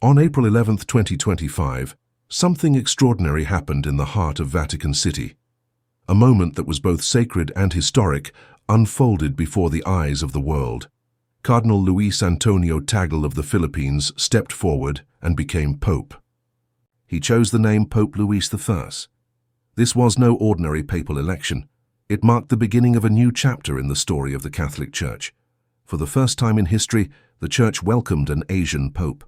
On April 11, 2025, something extraordinary happened in the heart of Vatican City. A moment that was both sacred and historic unfolded before the eyes of the world. Cardinal Luis Antonio Tagle of the Philippines stepped forward and became Pope. He chose the name Pope Luis I. This was no ordinary papal election. It marked the beginning of a new chapter in the story of the Catholic Church. For the first time in history, the Church welcomed an Asian Pope.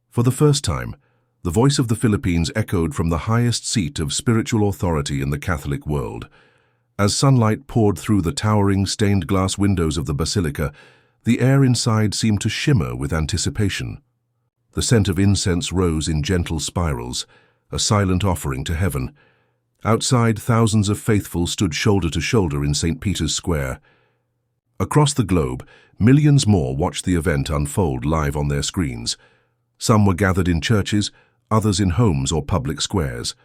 For the first time, the voice of the Philippines echoed from the highest seat of spiritual authority in the Catholic world. As sunlight poured through the towering stained glass windows of the basilica, the air inside seemed to shimmer with anticipation. The scent of incense rose in gentle spirals, a silent offering to heaven. Outside, thousands of faithful stood shoulder to shoulder in St. Peter's Square. Across the globe, millions more watched the event unfold live on their screens. Some were gathered in churches, others in homes or public squares.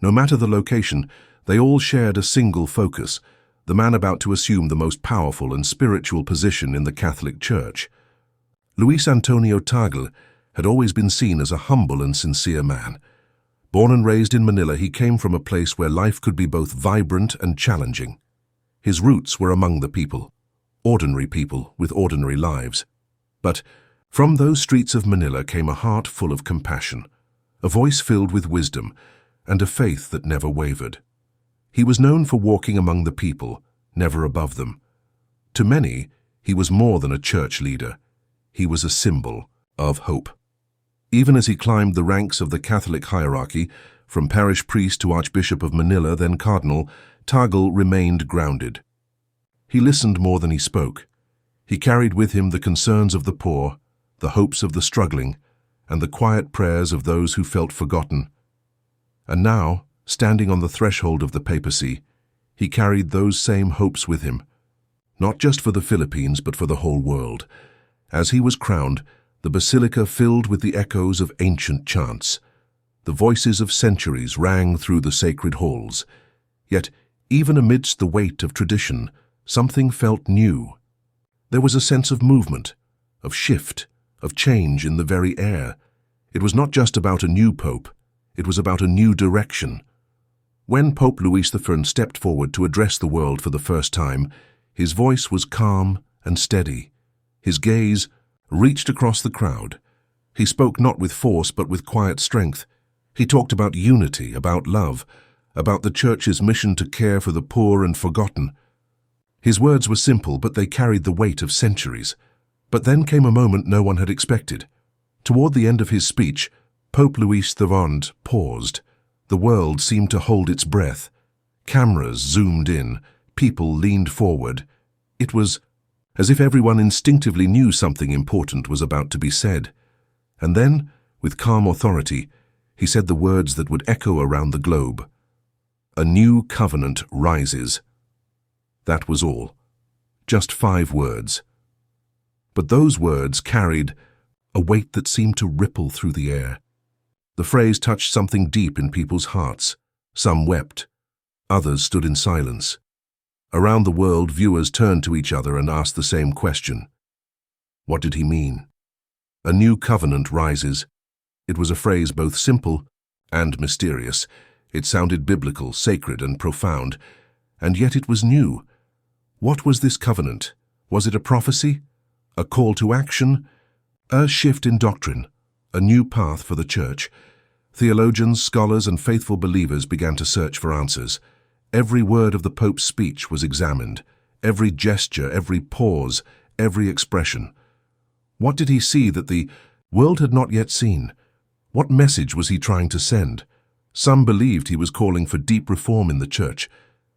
No matter the location, they all shared a single focus: the man about to assume the most powerful and spiritual position in the Catholic Church. Luis Antonio Tagle had always been seen as a humble and sincere man. Born and raised in Manila, he came from a place where life could be both vibrant and challenging. His roots were among the people, ordinary people with ordinary lives. But from those streets of Manila came a heart full of compassion, a voice filled with wisdom, and a faith that never wavered. He was known for walking among the people, never above them. To many, he was more than a church leader. He was a symbol of hope. Even as he climbed the ranks of the Catholic hierarchy, from parish priest to Archbishop of Manila, then Cardinal, Tagle remained grounded. He listened more than he spoke. He carried with him the concerns of the poor, the hopes of the struggling, and the quiet prayers of those who felt forgotten. And now, standing on the threshold of the papacy, he carried those same hopes with him, not just for the Philippines but for the whole world. As he was crowned, the basilica filled with the echoes of ancient chants. The voices of centuries rang through the sacred halls. Yet, even amidst the weight of tradition, something felt new. There was a sense of movement, of shift, of change in the very air. It was not just about a new pope, it was about a new direction. When Pope Luis I stepped forward to address the world for the first time, his voice was calm and steady. His gaze reached across the crowd. He spoke not with force but with quiet strength. He talked about unity, about love, about the Church's mission to care for the poor and forgotten. His words were simple, but they carried the weight of centuries. But then came a moment no one had expected. Toward the end of his speech, Pope Luis I paused. The world seemed to hold its breath. Cameras zoomed in, people leaned forward. It was as if everyone instinctively knew something important was about to be said. And then, with calm authority, he said the words that would echo around the globe. "A new covenant rises." That was all. Just 5 words. But those words carried a weight that seemed to ripple through the air. The phrase touched something deep in people's hearts. Some wept. Others stood in silence. Around the world, viewers turned to each other and asked the same question. What did he mean? A new covenant rises. It was a phrase both simple and mysterious. It sounded biblical, sacred, and profound. And yet it was new. What was this covenant? Was it a prophecy? A call to action? A shift in doctrine? A new path for the Church? Theologians, scholars, and faithful believers began to search for answers. Every word of the Pope's speech was examined. Every gesture, every pause, every expression. What did he see that the world had not yet seen? What message was he trying to send? Some believed he was calling for deep reform in the Church,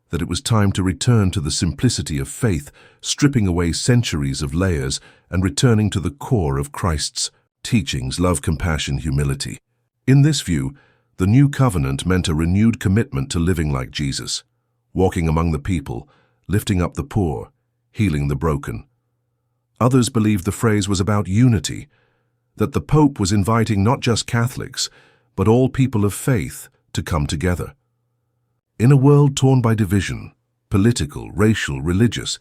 that it was time to return to the simplicity of faith, stripping away centuries of layers and returning to the core of Christ's teachings: love, compassion, humility. In this view, the new covenant meant a renewed commitment to living like Jesus, walking among the people, lifting up the poor, healing the broken. Others believed the phrase was about unity, that the Pope was inviting not just Catholics, but all people of faith to come together. In a world torn by division, political, racial, religious,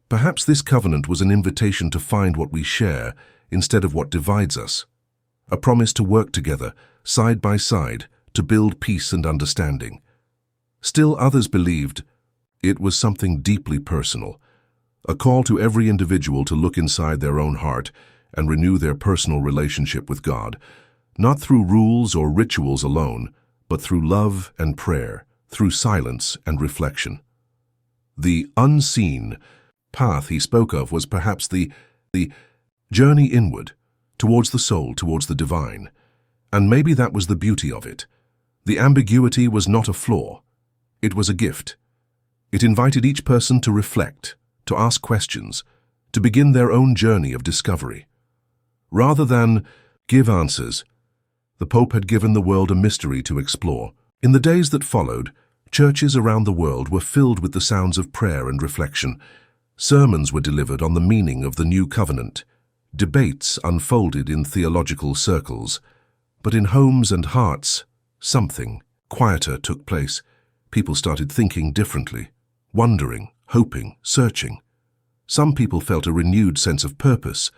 perhaps this covenant was an invitation to find what we share instead of what divides us. a promise to work together, side by side, to build peace and understanding. Still others believed it was something deeply personal, a call to every individual to look inside their own heart and renew their personal relationship with God, not through rules or rituals alone, but through love and prayer, through silence and reflection. The unseen path he spoke of was perhaps the journey inward, towards the soul, towards the divine. And maybe that was the beauty of it. The ambiguity was not a flaw. It was a gift. It invited each person to reflect, to ask questions, to begin their own journey of discovery. Rather than give answers, the Pope had given the world a mystery to explore. In the days that followed, churches around the world were filled with the sounds of prayer and reflection. Sermons were delivered on the meaning of the new covenant. Debates unfolded in theological circles. But in homes and hearts, something quieter took place. People started thinking differently, wondering, hoping, searching. Some people felt a renewed sense of purpose.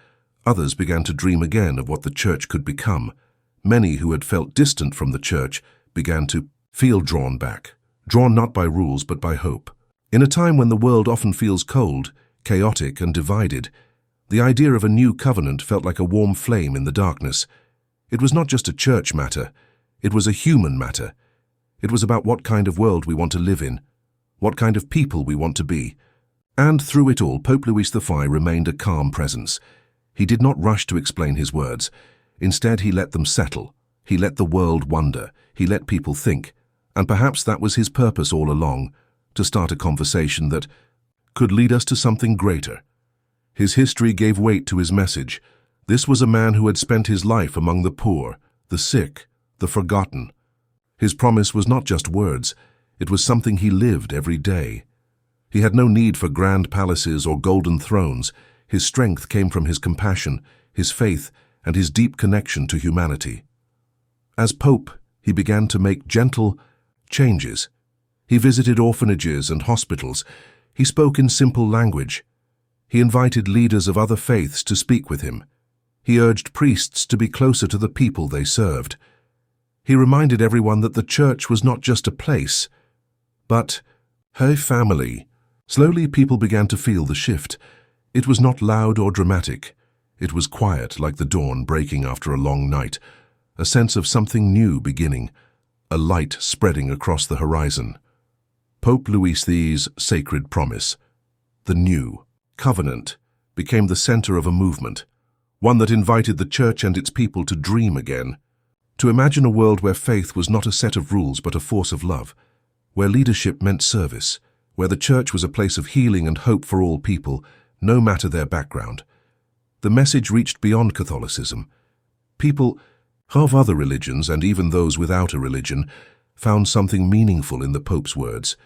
Others began to dream again of what the church could become. Many who had felt distant from the church began to feel drawn back, drawn not by rules but by hope. In a time when the world often feels cold, chaotic, and divided, the idea of a new covenant felt like a warm flame in the darkness. It was not just a church matter, it was a human matter. It was about what kind of world we want to live in, what kind of people we want to be. And through it all, Pope Louis XV remained a calm presence. He did not rush to explain his words. Instead, he let them settle. He let the world wonder. He let people think. And perhaps that was his purpose all along, to start a conversation that could lead us to something greater. His history gave weight to his message. This was a man who had spent his life among the poor, the sick, the forgotten. His promise was not just words, it was something he lived every day. He had no need for grand palaces or golden thrones. His strength came from his compassion, his faith, and his deep connection to humanity. As Pope, he began to make gentle changes. He visited orphanages and hospitals. He spoke in simple language. He invited leaders of other faiths to speak with him. He urged priests to be closer to the people they served. He reminded everyone that the church was not just a place, but her family. Slowly, people began to feel the shift. It was not loud or dramatic. It was quiet, like the dawn breaking after a long night, a sense of something new beginning, a light spreading across the horizon. Pope Louis XV's sacred promise, the new covenant, became the center of a movement, one that invited the church and its people to dream again, to imagine a world where faith was not a set of rules but a force of love, where leadership meant service, where the church was a place of healing and hope for all people, no matter their background. The message reached beyond Catholicism. People of other religions, and even those without a religion, found something meaningful in the Pope's words,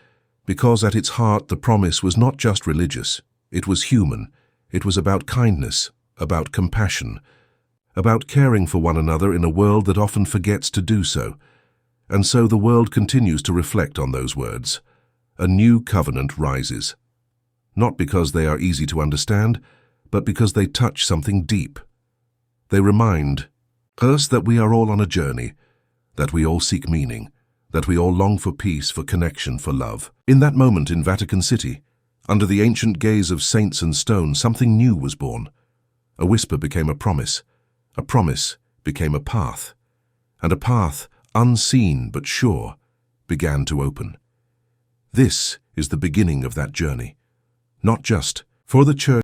because at its heart the promise was not just religious, it was human. It was about kindness, about compassion, about caring for one another in a world that often forgets to do so. And so the world continues to reflect on those words. A new covenant rises. Not because they are easy to understand, but because they touch something deep. They remind us that we are all on a journey, that we all seek meaning, that we all long for peace, for connection, for love. In that moment in Vatican City, under the ancient gaze of saints and stone, something new was born. A whisper became a promise became a path, and a path, unseen but sure, began to open. This is the beginning of that journey, not just for the church,